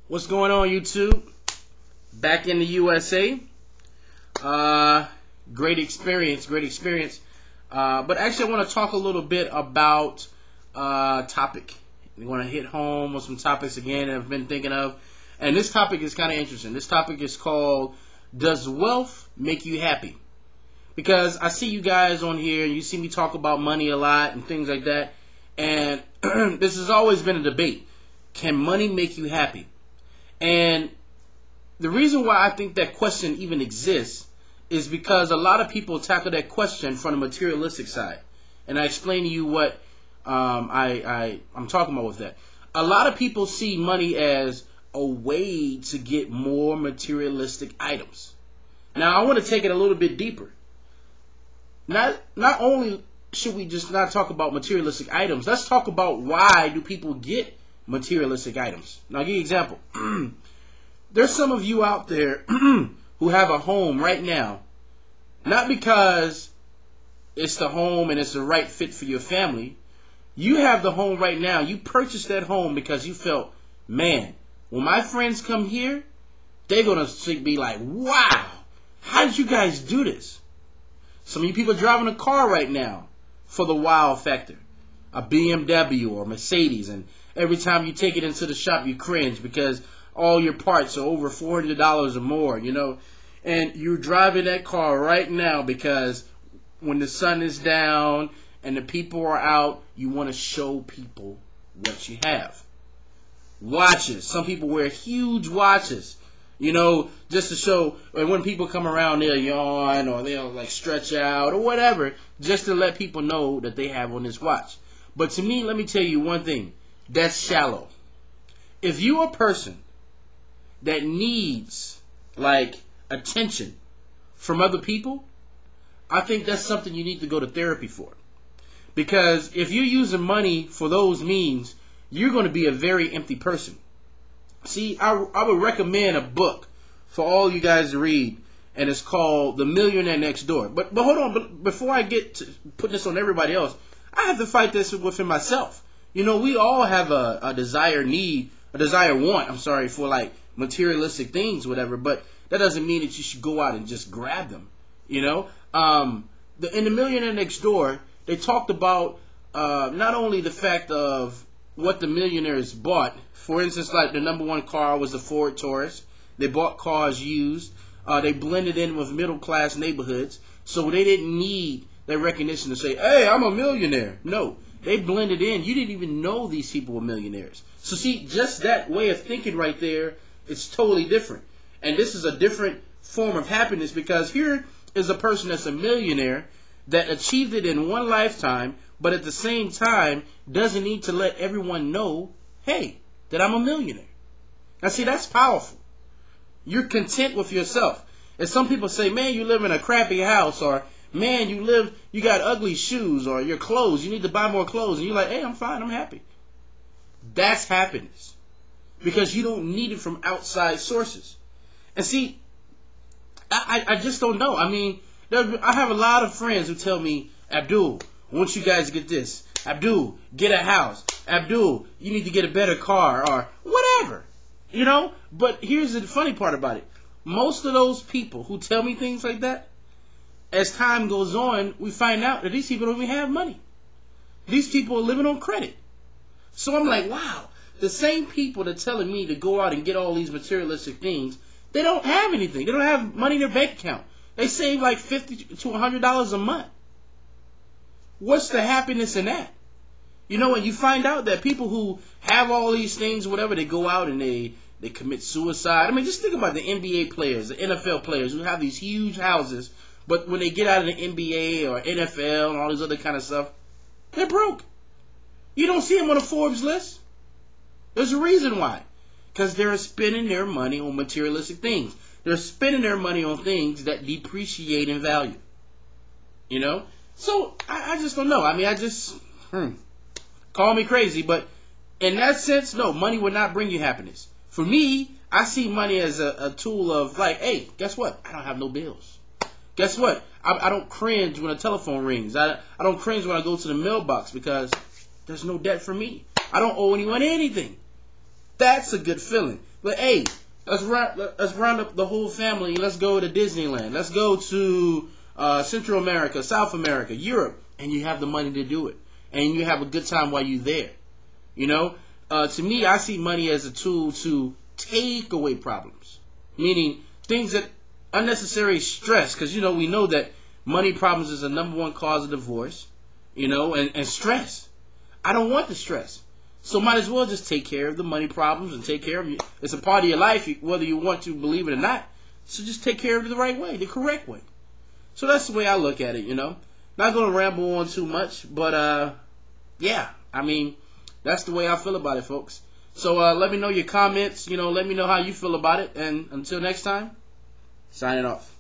What's going on, YouTube? Back in the USA. Great experience, great experience. But actually, I want to talk a little bit about topic. We want to hit home with some topics again that I've been thinking of. And this topic is kind of interesting. This topic is called, Does Wealth Make You Happy? Because I see you guys on here, and you see me talk about money a lot and things like that. And this has always been a debate. Can money make you happy? And the reason why I think that question even exists is because a lot of people tackle that question from the materialistic side. And I explain to you what I'm talking about with that. A lot of people see money as a way to get more materialistic items. Now, I want to take it a little bit deeper. Not only should we just not talk about materialistic items, let's talk about why do people get materialistic items. Now, I'll give you an example. There's some of you out there who have a home right now, not because it's the home and it's the right fit for your family. You have the home right now. You purchased that home because you felt, man, when my friends come here, they're going to be like, wow, how did you guys do this? Some of you people are driving a car right now for the wow factor. A BMW or Mercedes, and every time you take it into the shop, you cringe because all your parts are over $400 or more, you know. And you're driving that car right now because when the sun is down and the people are out, you want to show people what you have. Watches. Some people wear huge watches, you know, just to show. And when people come around, they'll yawn or they'll like stretch out or whatever, just to let people know that they have on this watch. But to me, let me tell you one thing. That's shallow. If you're a person that needs like attention from other people, I think that's something you need to go to therapy for. Because if you're using money for those means, you're going to be a very empty person. See, I would recommend a book for all you guys to read, and it's called The Millionaire Next Door. But hold on, but before I get to putting this on everybody else, I have to fight this within myself. You know, we all have a want, for like materialistic things, whatever, but that doesn't mean that you should go out and just grab them, you know. In The Millionaire Next Door, they talked about not only the fact of what the millionaires bought. For instance, like the number one car was the Ford Taurus. They bought cars used. They blended in with middle class neighborhoods, so they didn't need that recognition to say, hey, I'm a millionaire. No, they blended in. You didn't even know these people were millionaires. So see, just that way of thinking right there, it's totally different. And this is a different form of happiness, because here is a person that's a millionaire that achieved it in one lifetime, but at the same time doesn't need to let everyone know, hey, that I'm a millionaire. Now see, that's powerful. You're content with yourself. And some people say, man, you live in a crappy house, or man, you got ugly shoes, or your clothes, you need to buy more clothes. And you're like, hey, I'm fine, I'm happy. That's happiness. Because you don't need it from outside sources. And see, I just don't know. I mean, I have a lot of friends who tell me, Abdul, once you guys get this, Abdul, get a house. Abdul, you need to get a better car, or whatever. You know? But here's the funny part about it. Most of those people who tell me things like that, as time goes on, we find out that these people don't even have money. These people are living on credit. So I'm like, wow, the same people that are telling me to go out and get all these materialistic things, they don't have anything. They don't have money in their bank account. They save like $50 to $100 a month. What's the happiness in that? You know, and you find out that people who have all these things, whatever, they go out and they commit suicide. I mean, just think about the NBA players, the NFL players who have these huge houses, but when they get out of the NBA or NFL and all this other kind of stuff, they're broke. You don't see them on a Forbes list. There's a reason why. Because they're spending their money on materialistic things. They're spending their money on things that depreciate in value. You know? So, I just don't know. I mean, call me crazy, but in that sense, no, money would not bring you happiness. For me, I see money as a tool of like, hey, guess what? I don't have no bills. Guess what? I don't cringe when a telephone rings. I don't cringe when I go to the mailbox because there's no debt for me. I don't owe anyone anything. That's a good feeling. But hey, let's round up the whole family. Let's go to Disneyland. Let's go to Central America, South America, Europe, and you have the money to do it, and you have a good time while you're there. You know, to me, I see money as a tool to take away problems, meaning things that unnecessary stress. Because we know that money problems is the number one cause of divorce. And stress. I don't want the stress. So might as well just take care of the money problems and take care of you. It's a part of your life, whether you want to believe it or not. So just take care of it the right way, the correct way. So that's the way I look at it, Not going to ramble on too much, but yeah, I mean, that's the way I feel about it, folks. So let me know your comments, let me know how you feel about it. And until next time, signing off.